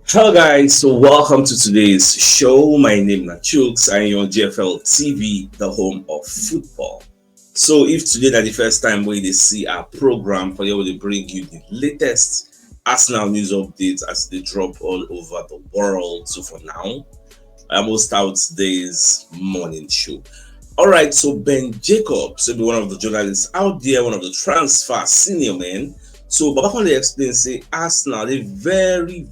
Hello guys, so welcome to today's show. My name is CHUKS. I am on GFL TV, the home of football. So if today is the first time where they see our program for you, they bring you the latest Arsenal news updates as they drop all over the world. So for now, I almost start today's morning show. Alright, so Ben Jacobs will be one of the journalists out there, one of the transfer senior men. So Baba Conde explains say Arsenal they very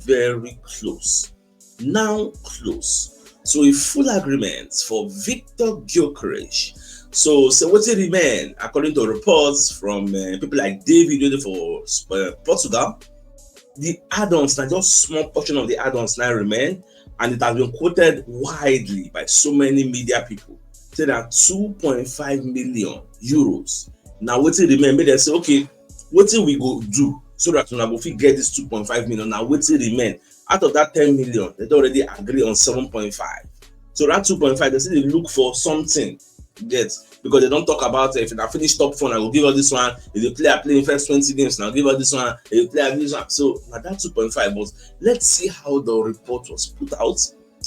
close. Now close. So a full agreement for Victor Gyökeres. So what it remain according to reports from people like David for Portugal. The add-ons now just small portion of the add-ons now remain, and it has been quoted widely by so many media people. Say that 2.5 million euros. Now what it remain? They say okay. What we go do so that we fit get this 2.5 million? Now what remain out of that 10 million? They already agree on 7.5. So that 2.5, they say they look for something. Get because they don't talk about if I finish top 4, I will give her this one. If they play in first 20 games, now give her this one. If they play this one, so now that 2.5. But let's see how the report was put out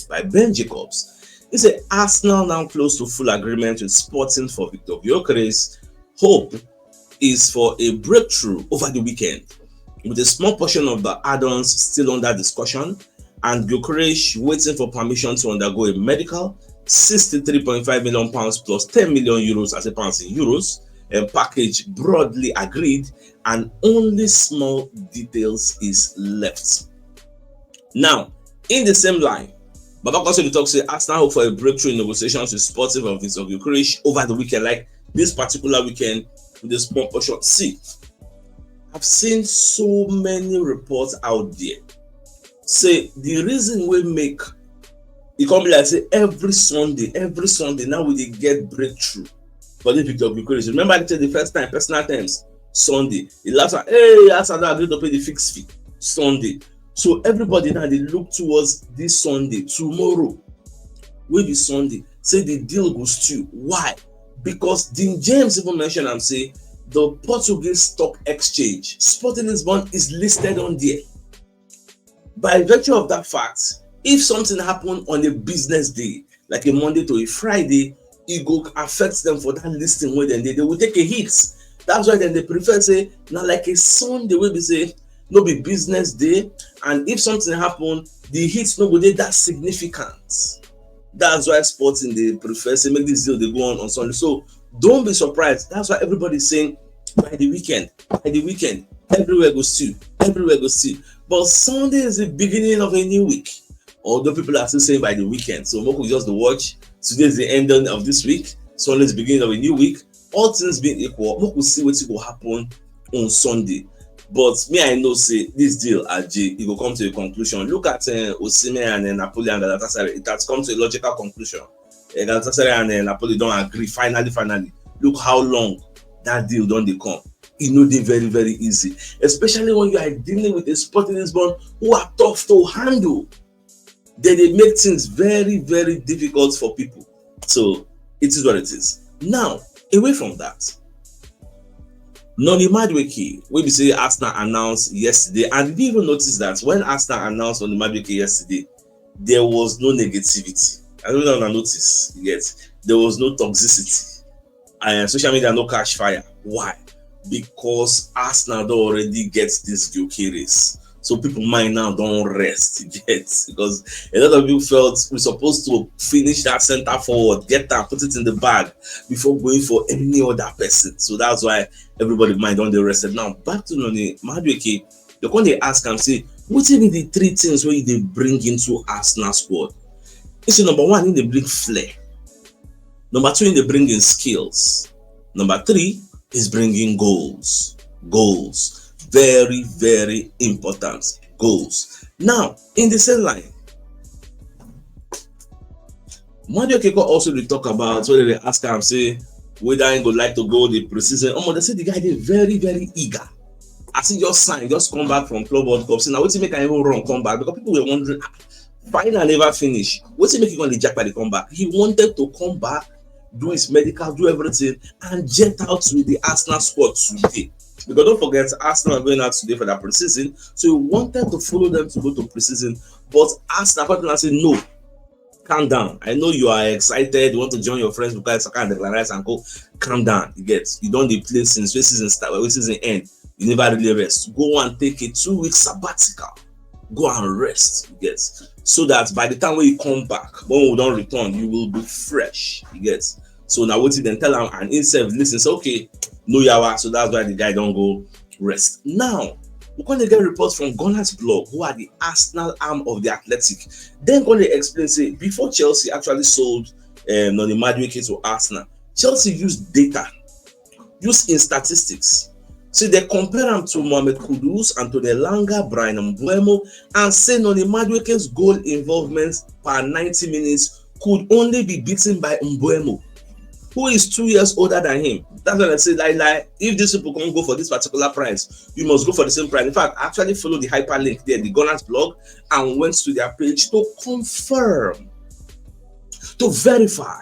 by Ben Jacobs. He said Arsenal now close to full agreement with Sporting for Victor Gyökeres. Hope is for a breakthrough over the weekend, with a small portion of the add-ons still under discussion, and Gyökeres waiting for permission to undergo a medical. 63.5 million pounds plus 10 million euros as a pounds in euros, a package broadly agreed, and only small details is left. Now, in the same line, Baba also talks say Arsenal hope for a breakthrough in negotiations with Sporting of Victor Gyökeres over the weekend, like this particular weekend. With a small portion. See, I've seen so many reports out there say the reason we make it come like say every Sunday now we get breakthrough for the Victor Gyökeres. Remember I said the first time personal terms Sunday, the last one, hey, Arsenal agreed to pay the fixed fee Sunday. So everybody now they look towards this Sunday, tomorrow will be Sunday, say the deal goes to why? Because Dean James even mentioned and say the Portuguese stock exchange, Sporting Lisbon, is listed on there. By virtue of that fact, if something happened on a business day, like a Monday to a Friday, it go affect them for that listing where they will take a hit. That's why then they prefer say now like a Sunday will be say no be business day, and if something happen, the hits no go dey that significant. That's why Sporting they prefer say make this deal they go on Sunday. So don't be surprised. That's why everybody's saying by the weekend, everywhere goes see. But Sunday is the beginning of a new week. Although people are still saying by the weekend. So Moku just the watch. Today is the ending of this week. Sunday is the beginning of a new week. All things being equal, Moku see what will happen on Sunday. But me, I know say this deal it will come to a conclusion. Look at Osimhen and Napoli and Galatasaray. It has come to a logical conclusion. Galatasaray and Napoli don't agree. Finally, look how long that deal don't they come. It know they very easy, especially when you are dealing with a Sporting Lisbon who are tough to handle. They make things very difficult for people. So it is what it is. Now, away from that, Noni Madueke, we say Arsenal announced yesterday, and did you even notice that when Arsenal announced Noni Madueke yesterday, there was no negativity. I don't know if you notice yet. There was no toxicity, and social media no catch fire. Why? Because Arsenal don't already get this Gyökeres. So people might now don't rest yet, because a lot of people felt we're supposed to finish that center forward, get that, put it in the bag before going for any other person. So that's why everybody might don't rested. Now back to Noni Madueke, the one they ask and say, what will be the three things where they bring into Arsenal squad? It's number one, they bring flair. Number two, they bring in skills. Number three is bringing goals. Very important goals. Now, in the same line, Madueke also they talk about whether they ask him say whether he would like to go the preseason. They say the guy is very eager. As he just signed, just come back from Club World Cup. So now what's he make an even run come back? Because people were wondering, final never finish. What's he make him jack by the comeback? He wanted to come back, do his medical, do everything, and jet out with the Arsenal squad today. Because don't forget, Arsenal are going out today for their preseason, so we wanted to follow them to go to preseason, but Arsenal said no. Calm down. I know you are excited. You want to join your friends because Saka and Declan Rice and go. Calm down. You don't play since season start, season end. You never really rest. Go and take a 2-week sabbatical. Go and rest. So that by the time when you come back, when we don't return, you will be fresh. So now what you then tell him and instead listen, say okay, no yawa. So that's why the guy don't go rest. Now we're going to get reports from Gunners blog, who are the Arsenal arm of the Athletic. Then going to explain, say, before Chelsea actually sold Noni Madueke to Arsenal, Chelsea used data, used in statistics. So they compare them to Mohamed Kudus, Antonio Elanga, Brian Mbeumo, and say Noni Madueke's goal involvement per 90 minutes could only be beaten by Mbeumo, who is 2 years older than him. That's when I say, like, if these people can't go for this particular price, you must go for the same price. In fact, I actually followed the hyperlink there, the Gunners blog, and went to their page to confirm, to verify.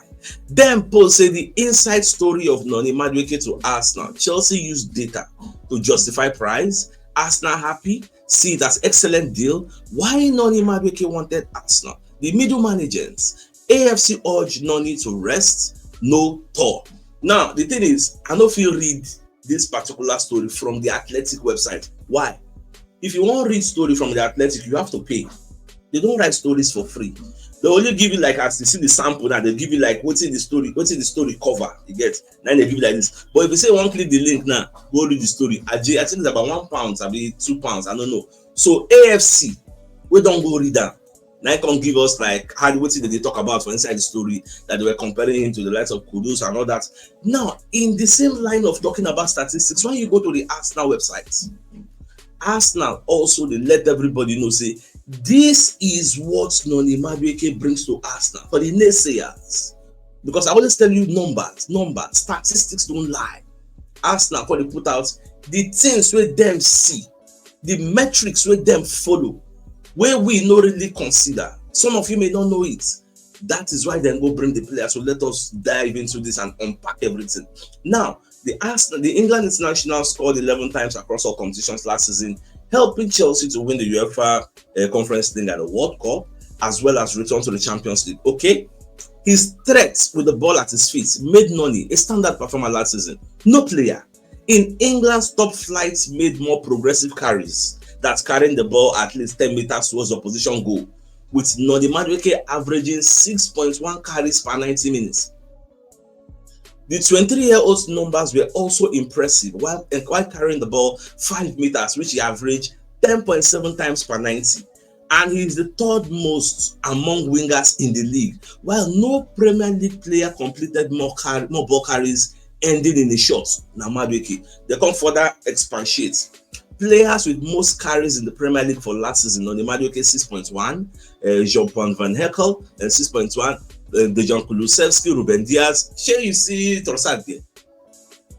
Then Paul said the inside story of Noni Madueke to Arsenal. Chelsea used data to justify price. Arsenal happy, see it as excellent deal. Why Noni Madueke wanted Arsenal? The middleman agents, AFC urged Noni to rest. No talk. Now the thing is, I don't feel read this particular story from the Athletic website. Why? If you want to read story from the Athletic, you have to pay. They don't write stories for free. They only give you like, as you see the sample now, they give you like what's in the story cover. You get, then they give you like this. But if you say one click the link now, go read the story. I think it's about £1, I mean £2, I don't know. So AFC, we don't go read that. Now can give us like how what did they talk about for inside the story that they were comparing him to the likes of Kudus and all that. Now, in the same line of talking about statistics, when you go to the Arsenal website, Arsenal also they let everybody know, say this is what Noni Madueke brings to Arsenal for the naysayers. Because I always tell you numbers, statistics don't lie. Arsenal they put out the things where them see, the metrics where them follow, where we not really consider. Some of you may not know it. That is why then go bring the players. So let us dive into this and unpack everything. Now, the England international scored 11 times across all competitions last season, helping Chelsea to win the UEFA Conference League and the World Cup, as well as return to the Champions League. Okay, his threats with the ball at his feet made Noni a standout performer last season. No player in England's top flights made more progressive carries, that's carrying the ball at least 10 meters towards the opposition goal, with Noni Madueke averaging 6.1 carries per 90 minutes. The 23-year-old's numbers were also impressive while carrying the ball 5 meters, which he averaged 10.7 times per 90. And he is the third most among wingers in the league, while no Premier League player completed more ball carries ending in a shot. Now Madueke, they come further expatiate. Players with most carries in the Premier League for last season, Noni Madueke 6.1, Jean-Paul Van Heckel 6.1, Dejan Kulusevski, Ruben Diaz. Share you see Trossard there.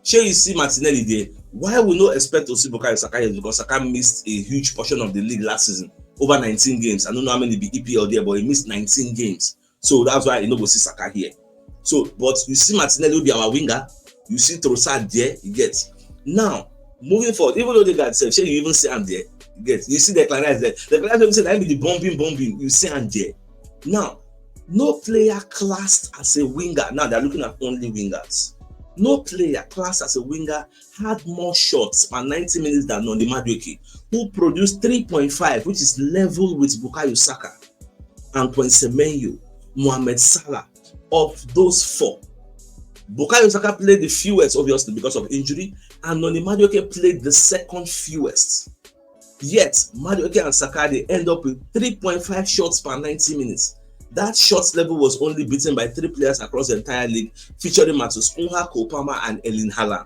Share you see Martinelli there. Why we not expect to see Bukayo Saka here? Because Saka missed a huge portion of the league last season, over 19 games. I don't know how many be EPL there, but he missed 19 games. So that's why you know we see Saka here. So, but you see Martinelli will be our winger. You see Trossard there. You get now. Moving forward, even though they got said, you even see him there. You see the Declan Rice there. The Declan Rice say that be the bombing. You see him there. Now, no player classed as a winger. Now they're looking at only wingers. No player classed as a winger had more shots per 90 minutes than Noni Madueke, who produced 3.5, which is level with Bukayo Saka, Antoine Semenyo, Mohamed Salah. Of those four, Bukayo Saka played the fewest, obviously because of injury, and Noni Madueke played the second fewest. Yet Madueke and Saka they end up with 3.5 shots per 90 minutes. That shots level was only beaten by 3 players across the entire league, featuring Matheus Cunha, Cole Palmer, and Erling Haaland,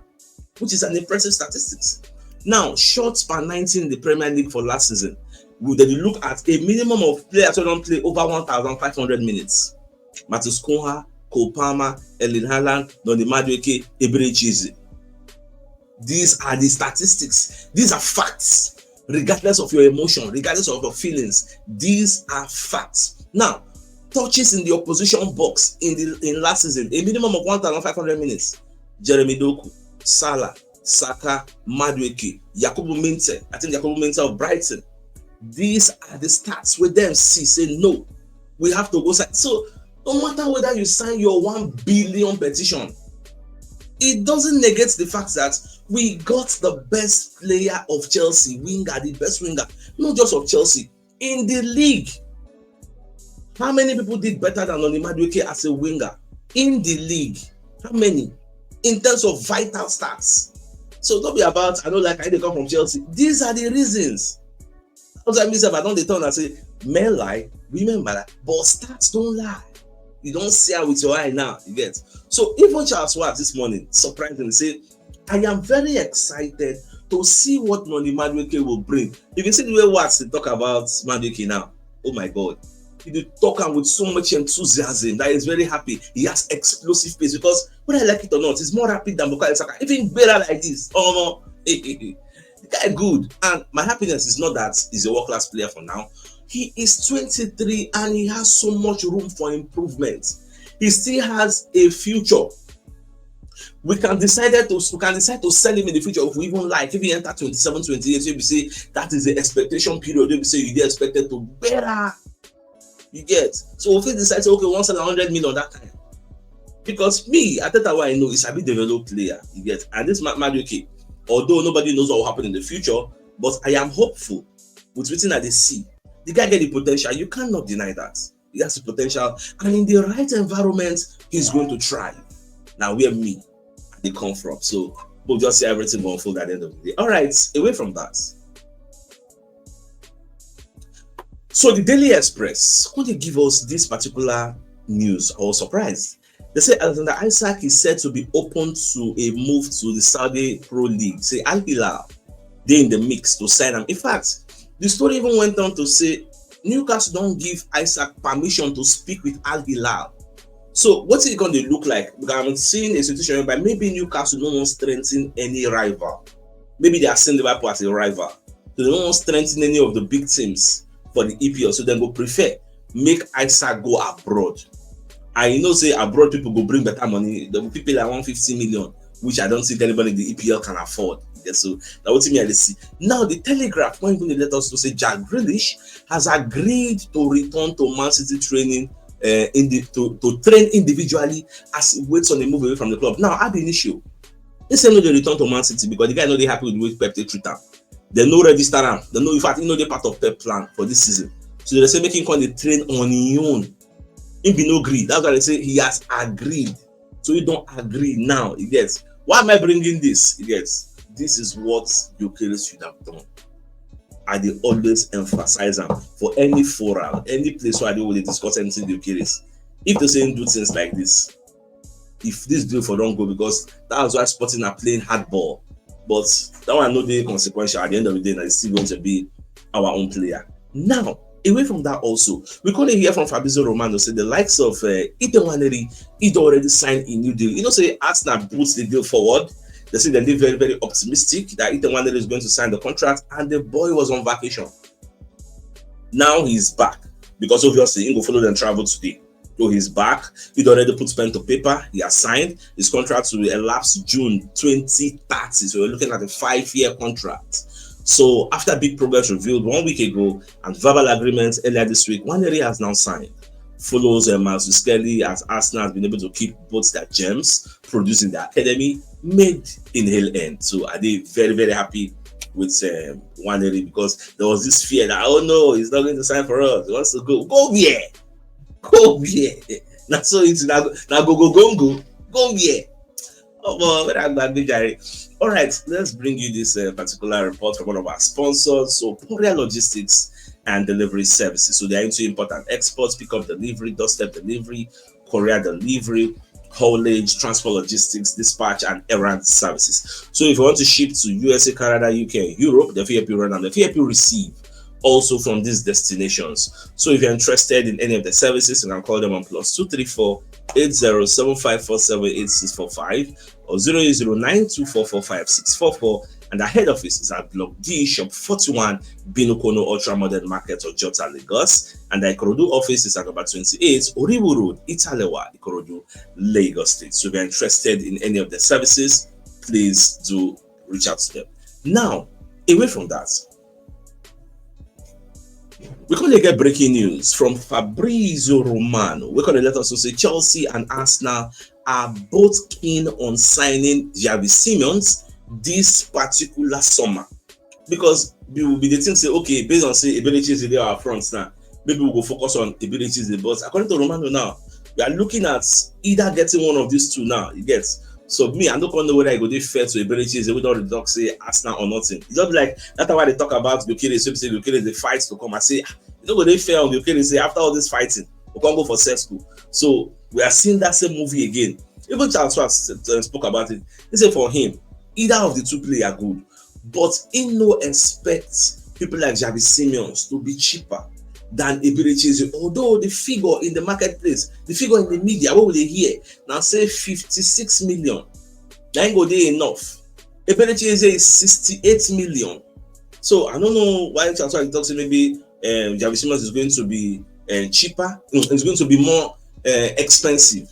which is an impressive statistics. Now, shots per 90 in the Premier League for last season, then you look at a minimum of players who don't play over 1,500 minutes. Matheus Cunha, Cole Palmer, Erling Haaland, Noni Madueke, Eberechi. These are the statistics. These are facts. Regardless of your emotion, regardless of your feelings, these are facts. Now, touches in the opposition box in last season, a minimum of 1,500 minutes. Jeremy Doku, Salah, Saka, Madueke, Yakubu Minte. I think Yakubu Minte of Brighton. These are the stats with them see say no, we have to go sign. So no matter whether you sign your 1 billion petition, it doesn't negate the fact that we got the best player of Chelsea, winger, the best winger, not just of Chelsea, in the league. How many people did better than Oni Madueke as a winger in the league? How many? In terms of vital stats. So don't be about, I don't like how they come from Chelsea. These are the reasons. Sometimes I don't turn and say, men lie, women lie, but stats don't lie. You don't see it with your eye now, you get. So even Charles Watts this morning, surprisingly, say, I am very excited to see what Noni Madueke will bring. You can see the way Watts they talk about Madueke now. Oh my God. He talk with so much enthusiasm that he's very happy. He has explosive pace because whether I like it or not, he's more rapid than Bukayo Saka. Even better like this. Oh no. The guy good. And my happiness is not that he's a world-class player for now. He is 23 and he has so much room for improvement. He still has a future. We can decide to sell him in the future if we even like. If he enter 27, 28, so we say that is the expectation period. We say you get expected to better. You get. So if we decide to okay, once 100 million that time. Because me, I tell you what I know is a bit developed player. You get. And this Madueke, although nobody knows what will happen in the future, but I am hopeful with written at the sea. The guy get the potential. You cannot deny that. He has the potential. And in the right environment, he's going to try. Now, where me, they come from. So, we'll just see everything will unfold at the end of the day. All right, away from that. So, the Daily Express, when they give us this particular news, I was surprised. They say Alexander Isak is said to be open to a move to the Saudi Pro League. Say Al Hilal, they're in the mix to sign him. In fact, the story even went on to say Newcastle don't give Isak permission to speak with Al Hilal. So what's it going to look like? Because I'm seeing a situation whereby maybe Newcastle don't want to strengthen any rival. Maybe they are seeing Liverpool as a rival. So they don't want to strengthen any of the big teams for the EPL. So they go prefer make Isak go abroad. I know say abroad people go bring better money. The people like 150 million, which I don't think anybody in the EPL can afford. Yeah, so that what me I see. Now the Telegraph won't even let us to say Jack Grealish has agreed to return to Man City training to train individually as he waits on a move away from the club. Now I have an issue. They say no they return to Man City because the guy know they happy with the way Pep they treat him. They know register him. They know in fact they part of Pep plan for this season. So they say making come the train on his own. He be no agree. That's why they say he has agreed. So he don't agree now. He gets. Why am I bringing this? He gets. This is what Gyökeres should have done. I dey always emphasize them for any forum, any place where I do discuss anything Gyökeres. If they say do things like this, if this deal for don't go, because that's why Sporting are playing hardball. But that one no dey consequential. At the end of the day, it's still going to be our own player. Now, away from that also, we couldn't hear from Fabrizio Romano say the likes of Ethan Nwaneri, he'd already signed a new deal. You know, say Arsenal puts the deal forward. They say they're very, very optimistic that Ethan Nwaneri is going to sign the contract, and the boy was on vacation. Now he's back because obviously he will follow them travel today. So he's back. He'd already put pen to paper. He has signed. His contract will elapse June 2030. So we're looking at a 5-year contract. So after big progress revealed 1 week ago and verbal agreements earlier this week, Nwaneri has now signed. Follows Miles Skelly as Arsenal has been able to keep both their gems produced in the academy made in Hill End. So are they very, very happy with Nwaneri because there was this fear that, oh no, he's not going to sign for us. He wants to go here. Go here. Not so it's now go here. Oh, all right, let's bring you this particular report from one of our sponsors. So, Poria Logistics and Delivery Services. So, they are into import and export, pickup delivery, doorstep delivery, courier delivery, haulage, transport logistics, dispatch, and errand services. So, if you want to ship to USA, Canada, UK, Europe, the VIP run and the VIP receive also from these destinations. So, if you're interested in any of the services, you can call them on +234 8075478645 or 08092445644, and the head office is at Block D, Shop 41, Binukono Ultra Modern Market, Ojota, Lagos, and the Ikorodu office is at number 28, Oribu Road, Italewa, Ikorodu, Lagos State. So if you're interested in any of the services, please do reach out to them. Now, away from that, we're going to get breaking news from Fabrizio Romano. We're going to let us know say Chelsea and Arsenal are both keen on signing Xavi Simons this particular summer, because we will be the thing say, okay, based on say abilities in our fronts now, maybe we'll go focus on abilities. But according to Romano now, we are looking at either getting one of these two now. You get. So me, I don't know whether I go do fair to abilities. We don't talk say Arsenal or nothing. It's not like that's why they talk about Gyökeres. So say Gyökeres the fights to come. I say you don't go do fair on Gyökeres. Say after all this fighting, we can't go for Sesko. So we are seeing that same movie again. Even Charles spoke about it. He said for him, either of the two players are good, but he no expect people like Xavi Simons to be cheaper than Eberechi. Although the figure in the marketplace, the figure in the media, what will they hear? Now say 56 million. That ain't go there enough. Eberechi is 68 million. So I don't know why Charles talks maybe Xavi Simons is going to be cheaper. It's going to be more expensive.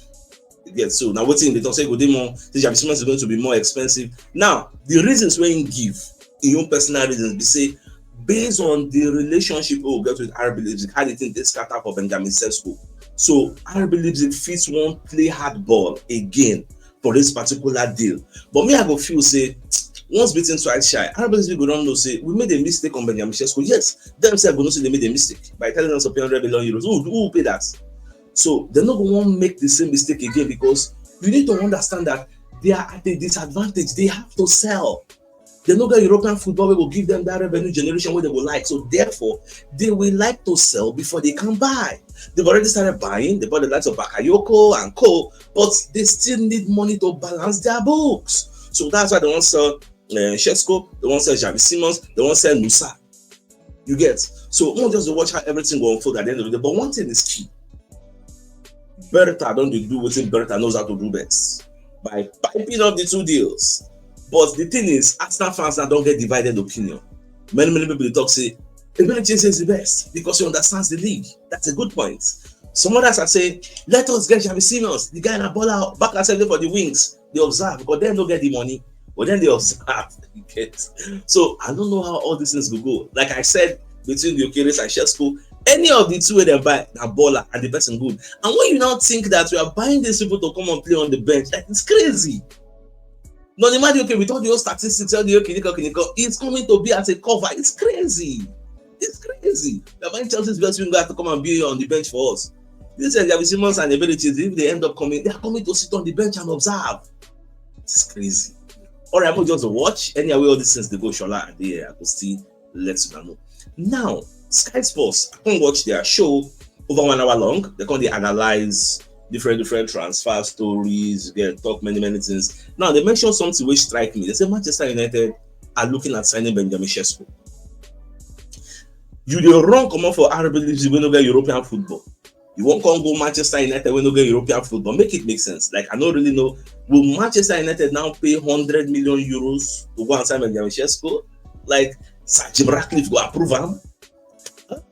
Yes, so now waiting they don't say go more. Xavi Simons is going to be more expensive. Now the reasons when you give in your personal reasons, they say based on the relationship we will get with RB Leipzig, how they think they scatter for Benjamin Sesko. So RB Leipzig fits one play hardball again for this particular deal. But me, I go feel say once beaten twice shy, RB Leipzig go down know say we made a mistake on Benjamin Sesko. Yes, themselves go know say they made a mistake by telling us to pay 100 million euros. Who will pay that? So they're not going to make the same mistake again, because you need to understand that they are at a disadvantage. They have to sell. They know that European football will give them that revenue generation where they will like. So therefore, they will like to sell before they can buy. They've already started buying. They bought the likes of Bakayoko and co, but they still need money to balance their books. So that's why they want to sell Sesko, they want to sell Xavi Simons, they want to sell Nusa. You get? So we just watch how everything will unfold at the end of the day. But one thing is key. Bertha don't do what Bertha knows how to do best, by piping up the two deals. But the thing is, Arsenal fans now don't get divided opinion. Many people talk say Eberechi is the best because he understands the league. That's a good point. Some others are saying, let us get Xavi Simons, the guy in a ball out back and for the wings. They observe because they don't get the money, but then they observe. So I don't know how all these things will go. Like I said, between Gyökeres and Sesko, any of the two they buy a baller and the person good. And when you now think that we are buying these people to come and play on the bench, like it's crazy. No, imagine okay, with all the statistics, all the it's coming to be as a cover. It's crazy. It's crazy. We are buying Chelsea's best winger to come and be on the bench for us. This is Xavi Simons and abilities. If they end up coming, they are coming to sit on the bench and observe. It's crazy. All right, I'm going to just watch. Anyway, all these things they go Shola and they I could still let you know. Now, Sky Sports, I can watch their show over 1 hour long. They can analyze different transfer stories, talk many things. Now they mentioned something which strike me. They say Manchester United are looking at signing Benjamin Sesko. You the wrong come for RB Leipzig when you get European football. You won't come go Manchester United when you get European football. Make it make sense. Like I don't really know. Will Manchester United now pay 100 million euros to go and sign Benjamin Sesko? Like Sir Jim Ratcliffe go approve him?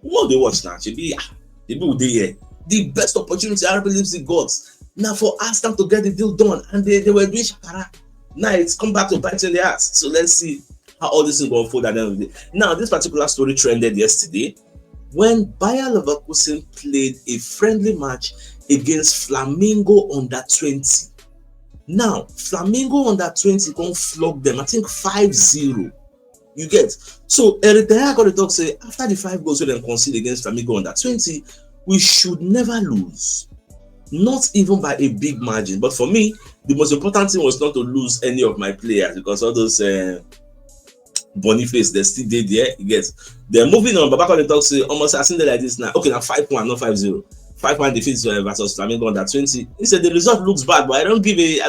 What they watch now? They be here. The best opportunity RB Leipzig got now for Arsenal to get the deal done, and they were doing shakara. Now it's come back to bite in the ass. So let's see how all this is going to unfold at the end of the day. Now, this particular story trended yesterday when Bayer Leverkusen played a friendly match against Flamingo under 20. Now, Flamingo under 20 can flog them, I think 5-0. You get? So, Eritrea got to talk say after the 5 goals we then concede against Flamingo under 20, we should never lose, not even by a big margin. But for me, the most important thing was not to lose any of my players, because all those Boniface, they still did there. You get? They're moving on. But back on the talk, say almost I seen it like this now. Okay, now 5-1, not 5-0. 5-1 defeats versus Flamingo under 20. He said the result looks bad, but I don't give a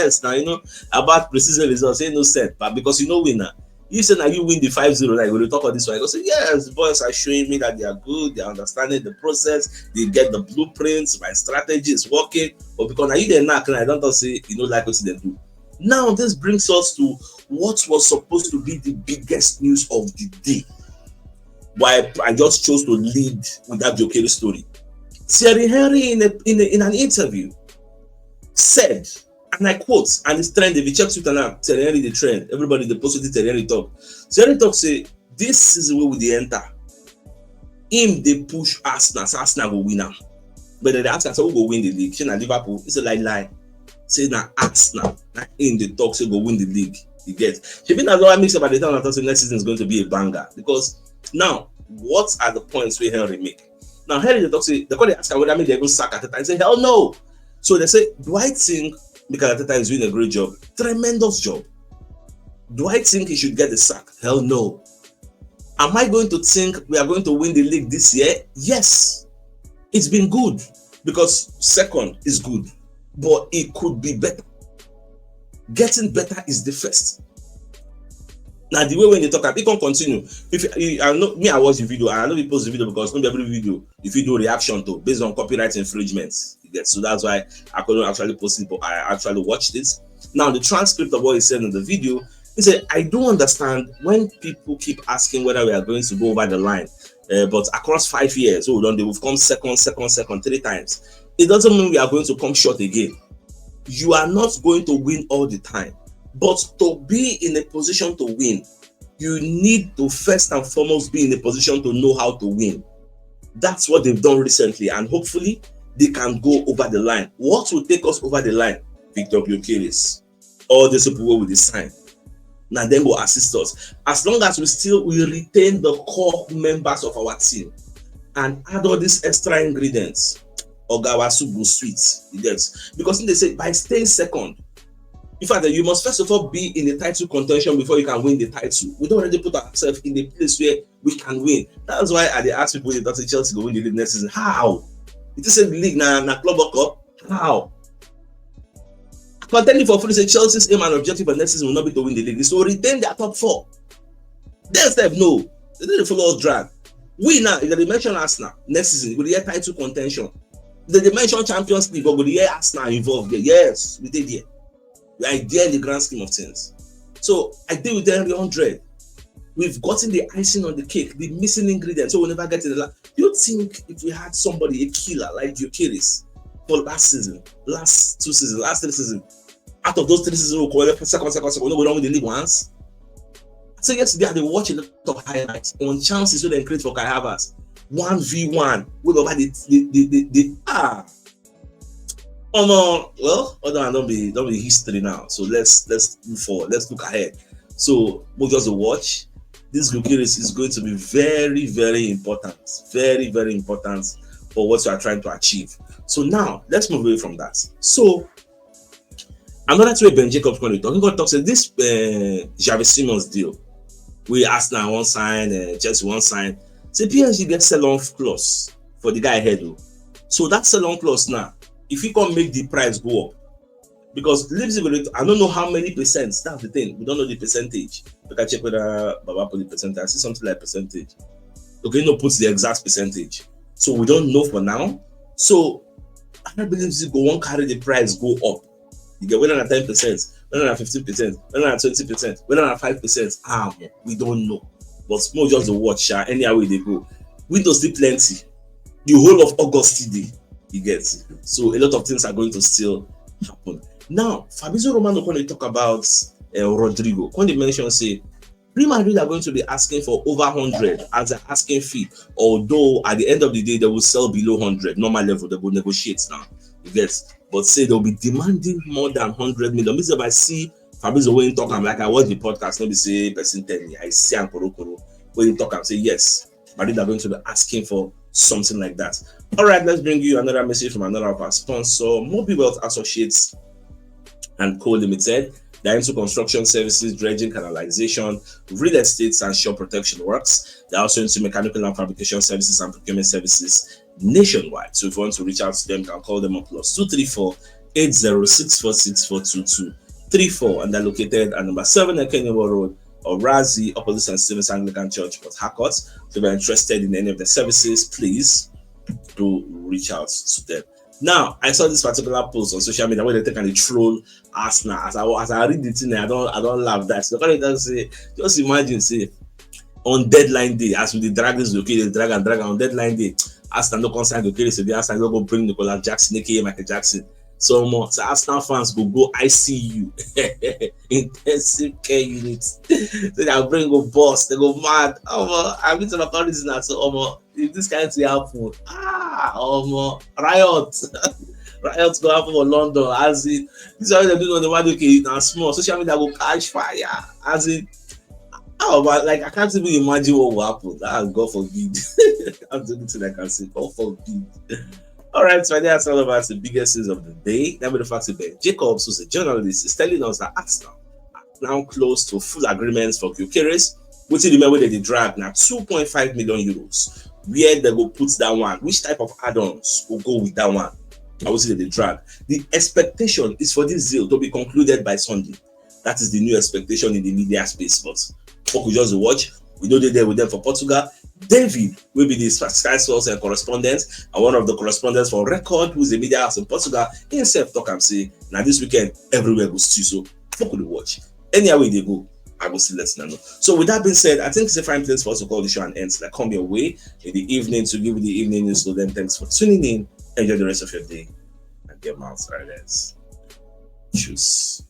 else now. You know about precision results. Ain't no set, but because you know winner. You say now you win the 5-0, like when you talk about this one, I go say yes, the boys are showing me that they are good, they are understanding the process, they get the blueprints, my strategy is working. But because now you didn't knock, and I don't say you know like what they do. Now this brings us to what was supposed to be the biggest news of the day. Why I just chose to lead with that Gyökeres story. Thierry Henry in an interview said And I quote, and it's trend. If you check Twitter now, Thierry Henry the trend. Everybody they post with Thierry Henry talk. Thierry Henry talk say this season where will they enter? Him they push Arsenal, so Arsenal will win now. But then they ask us who will win the league. Say na Liverpool. It's a lie. Say na Arsenal. Na in the talk say go win the league. You get. She been as well mix up at the time. I thought next season is going to be a banger because now what are the points where Henry make? Now Henry the talk say they call the ask whether they even sack Arteta and say hell no. So they say, do I think because Arteta is doing a great job, tremendous job? Do I think he should get the sack? Hell no. Am I going to think we are going to win the league this year? Yes. It's been good because second is good, but it could be better. Getting better is the first. Now the way when they talk, I can continue. If I know me, I watch the video. I know we post the video because not every video if you do reaction to based on copyright infringements. So that's why I couldn't actually post it, but I actually watched this. Now the transcript of what he said in the video, he said, I don't understand when people keep asking whether we are going to go over the line, but across 5 years, we've come second 3 times. It doesn't mean we are going to come short again. You are not going to win all the time, but to be in a position to win, you need to first and foremost be in a position to know how to win. That's what they've done recently, and hopefully they can go over the line. What will take us over the line? Victor Gyökeres, all these people will design. Now then will assist us. As long as we retain the core members of our team and add all these extra ingredients, Ogawa soup will sweet. You get? Because they say by staying second, in fact, you must first of all be in the title contention before you can win the title. We don't already put ourselves in the place where we can win. That's why I ask people if that's Chelsea will win the league next season. How? It is a league na club cup. How? Contending for free, say Chelsea's aim and objective for next season will not be to win the league. So retain their top 4. Then step no. They didn't follow us drag. We now, if they mention Arsenal next season, will hear title contention. If they mention Champions League, but will hear Arsenal involved there? Yes, we did there. We are there in the grand scheme of things. So I deal with them 100. We've gotten the icing on the cake, the missing ingredient, so we'll never get to the last. Do you think if we had somebody, a killer like Gyökeres for last season, last 2 seasons, last 3 seasons, out of those 3 seasons, we'll call it second, we don't win the league once? So yesterday, they watch a lot of highlights on chances so they create for Kai Havertz. 1v1 with over Oh no, well, don't be history now. So let's move forward. Let's look ahead. So we'll just watch. This Gyökeres is going to be very, very important. Very, very important for what you are trying to achieve. So now let's move away from that. So another way Ben Jacobs going to talk about this Javi Simons deal. We Arsenal one sign, Chelsea one sign. Say PSG get sell-off clause for the guy ahead. So that sell-on clause now, if you can make the price go up, because Leipzig, I don't know how many percent. That's the thing. We don't know the percentage. We can check whether Baba put the percentage. I see something like percentage. Okay, no puts the exact percentage. So we don't know for now. So I believe Leipzig go won't carry the price go up. You get whether at 10%, whether at 15%, whether at 20%, whether at 5%. We don't know. But more just the watch. Anyhow way they go. Windows still plenty. The whole of August today. You get. So a lot of things are going to still happen. Now, Fabrizio Romano when they talk about Rodrigo, when they mention say Real Madrid are going to be asking for over 100 as an asking fee, although at the end of the day they will sell below 100 normal level. They will negotiate now. You get, but say they'll be demanding more than 100 million. If I see Fabrizio when he talk, I'm like I watch the podcast. Maybe say person tell me I see Ankoro when he talk and say yes, Madrid are going to be asking for something like that. All right, let's bring you another message from another of our sponsor, Mobi Wealth Associates and Co Limited. They're into construction services, dredging, canalization, real estate, and shore protection works. They're also into mechanical and fabrication services and procurement services nationwide. So if you want to reach out to them, you can call them on +234 8064642234, and they're located at number 7 Ekenyewo Road, or Razi, opposite St. Stephen's Anglican Church, Port Harcourt. If you're interested in any of the services, please do reach out to them. Now, I saw this particular post on social media where they take and they troll Arsenal. As I read the thing, I don't laugh that. So say, just imagine, say, on deadline day, as with the drag this Gyökeres, they drag on deadline day, Arsenal no concern Gyökeres, so the Arsenal don't go bring Nicolas Jackson, aka Michael Jackson. So Arsenal fans go ICU, intensive care units. So they'll bring go boss, they go mad. I been to my countries now. So if this kind of thing happen, riot. Riots go happen for London. As in, this is how they do on the one okay now small. Social media go catch fire. As in, but like I can't even imagine what will happen. God forbid. That's the only thing I can say. God forbid. All right, so that's all about the biggest news of the day. Now, with the fact that Jacobs, who's a journalist, is telling us that Arsenal are now close to full agreements for Gyökeres, which remember they drag now 2.5 million euros. Where they go put that one? Which type of add-ons will go with that one? I would say they drag. The expectation is for this deal to be concluded by Sunday. That is the new expectation in the media space. But what we just watch, we know they're there with them for Portugal. David will be the Sky Sports and correspondent, and one of the correspondents for Record, who's the media house in Portugal. Himself talk and say, now this weekend everywhere goes to, so fuck with the watch. Anywhere they go, I will still let you know. So with that being said, I think it's a fine place for us to call the show and end. So come your way in the evening to give you the evening news. So then thanks for tuning in. Enjoy the rest of your day and get mouths. All right, let's choose.